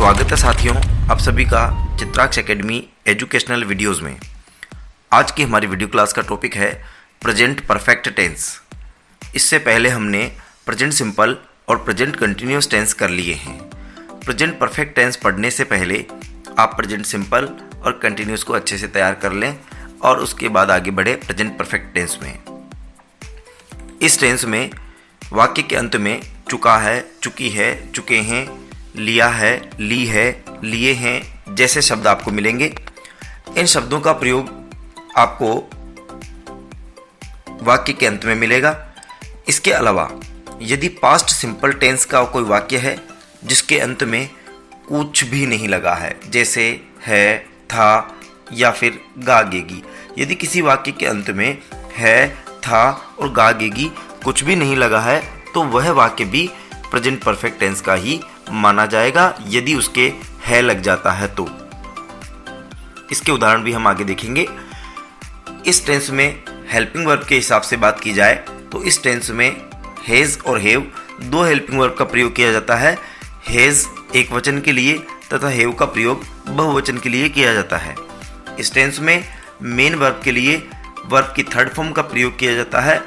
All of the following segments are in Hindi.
स्वागत है साथियों आप सभी का चित्राक्ष एकेडमी एजुकेशनल वीडियोस में। आज की हमारी वीडियो क्लास का टॉपिक है प्रेजेंट परफेक्ट टेंस। इससे पहले हमने प्रेजेंट सिंपल और प्रेजेंट कंटिन्यूअस टेंस कर लिए हैं। प्रेजेंट परफेक्ट टेंस पढ़ने से पहले आप प्रेजेंट सिंपल और कंटिन्यूअस को अच्छे से तैयार कर लें और उसके बाद आगे बढ़े प्रेजेंट परफेक्ट टेंस में। इस टेंस में वाक्य के अंत में चुका है, चुकी है, चुके हैं, लिया है, ली है, लिए हैं जैसे शब्द आपको मिलेंगे। इन शब्दों का प्रयोग आपको वाक्य के अंत में मिलेगा। इसके अलावा यदि पास्ट सिंपल टेंस का कोई वाक्य है जिसके अंत में कुछ भी नहीं लगा है, जैसे है, था या फिर गागेगी, यदि किसी वाक्य के अंत में है, था और गागेगी कुछ भी नहीं लगा है तो वह वाक्य भी प्रेजेंट परफेक्ट टेंस का ही माना जाएगा। यदि उसके है लग जाता है तो इसके उदाहरण भी हम आगे देखेंगे। इस टेंस में हेल्पिंग वर्ब के हिसाब से बात की जाए तो इस टेंस में हैज और हैव दो हेल्पिंग वर्ब का प्रयोग किया जाता है। हैज एक वचन के लिए तथा हैव का प्रयोग बहुवचन के लिए किया जाता है। इस टेंस में मेन वर्ब के लिए वर्ब की थर्ड फॉर्म का प्रयोग किया जाता है,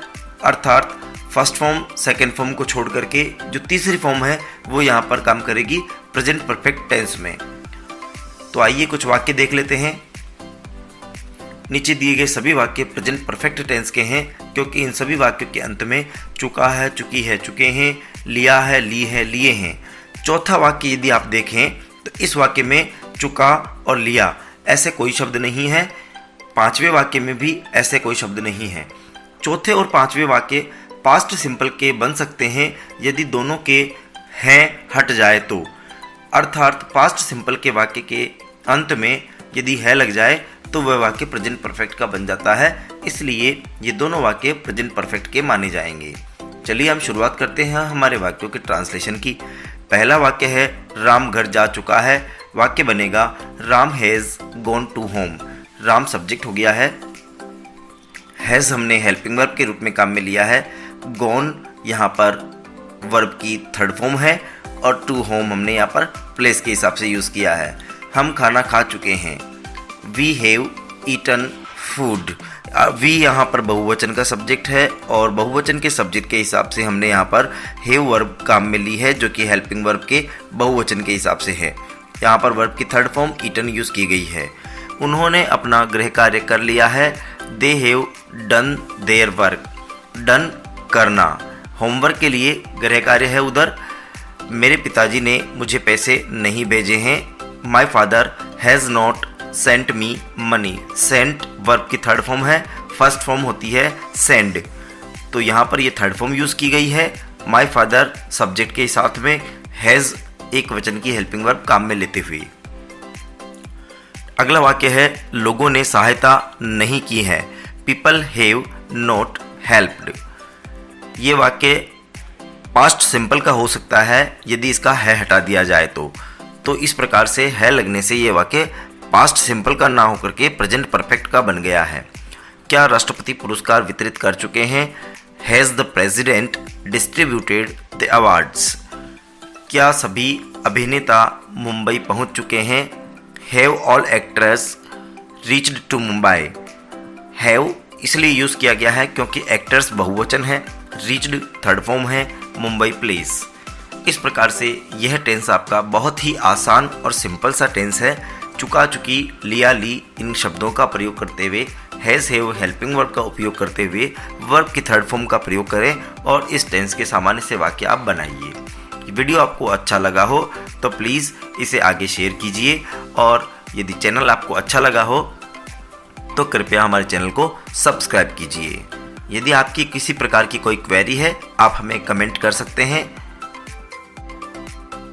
अर्थात फर्स्ट फॉर्म सेकेंड फॉर्म को छोड़ करके जो तीसरी फॉर्म है वो यहाँ पर काम करेगी प्रेजेंट परफेक्ट टेंस में। तो आइए कुछ वाक्य देख लेते हैं। नीचे दिए गए सभी वाक्य प्रेजेंट परफेक्ट टेंस के हैं क्योंकि इन सभी वाक्यों के अंत में चुका है, चुकी है, चुके हैं, लिया है, ली है, लिए हैं। चौथा वाक्य यदि आप देखें तो इस वाक्य में चुका और लिया ऐसे कोई शब्द नहीं है। पांचवें वाक्य में भी ऐसे कोई शब्द नहीं है। चौथे और पांचवें वाक्य पास्ट सिंपल के बन सकते हैं यदि दोनों के हैं हट जाए तो, अर्थात पास्ट सिंपल के वाक्य के अंत में यदि है लग जाए तो वह वाक्य प्रेजेंट परफेक्ट का बन जाता है। इसलिए ये दोनों वाक्य प्रेजेंट परफेक्ट के माने जाएंगे। चलिए हम शुरुआत करते हैं हमारे वाक्यों के ट्रांसलेशन की। पहला वाक्य है राम घर जा चुका है। वाक्य बनेगा Ram has gone to home. Ram subject हो गया है, हैज़ हमने हेल्पिंग वर्ब के रूप में काम में लिया है, गॉन यहाँ पर वर्ब की थर्ड फॉर्म है और टू होम हमने यहाँ पर प्लेस के हिसाब से यूज़ किया है। हम खाना खा चुके हैं। We have eaten food. We यहाँ पर बहुवचन का सब्जेक्ट है और बहुवचन के सब्जेक्ट के हिसाब से हमने यहाँ पर हैव वर्ब काम में ली है जो कि हेल्पिंग वर्ब के बहुवचन के हिसाब से है। यहाँ पर वर्ब की थर्ड फॉर्म ईटन यूज़ की गई है। उन्होंने अपना गृह कार्य कर लिया है। They have done their work. Done करना, होमवर्क के लिए गृह कार्य है उधर। मेरे पिताजी ने मुझे पैसे नहीं भेजे हैं। My father has not sent me money. Sent verb की थर्ड फॉर्म है, फर्स्ट फॉर्म होती है सेंड, तो यहाँ पर ये थर्ड फॉर्म यूज़ की गई है। माई फादर सब्जेक्ट के साथ में हैज़ एक वचन की हेल्पिंग वर्ब काम में लेते हुए। अगला वाक्य है लोगों ने सहायता नहीं की है। People have not helped. ये वाक्य पास्ट सिंपल का हो सकता है यदि इसका है हटा दिया जाए तो इस प्रकार से है लगने से ये वाक्य पास्ट सिंपल का ना होकर के प्रेजेंट परफेक्ट का बन गया है। क्या राष्ट्रपति पुरस्कार वितरित कर चुके हैं? Has the president distributed the awards. क्या सभी अभिनेता मुंबई पहुंच चुके हैं? Have all actors reached to Mumbai. Have इसलिए यूज़ किया गया है क्योंकि एक्टर्स बहुवचन है, रीच्ड थर्ड फॉर्म है, मुंबई प्लेस। इस प्रकार से यह टेंस आपका बहुत ही आसान और सिंपल सा टेंस है। चुका, चुकी, लिया, ली इन शब्दों का प्रयोग करते हुए हैज़ हैव हेल्पिंग वर्ब का उपयोग करते हुए वर्ब की थर्ड फॉर्म का प्रयोग करें और इस टेंस के सामान्य से वाक्य आप बनाइए। वीडियो आपको अच्छा लगा हो तो प्लीज़ इसे आगे शेयर कीजिए और यदि चैनल आपको अच्छा लगा हो तो कृपया हमारे चैनल को सब्सक्राइब कीजिए। यदि आपकी किसी प्रकार की कोई क्वेरी है आप हमें कमेंट कर सकते हैं।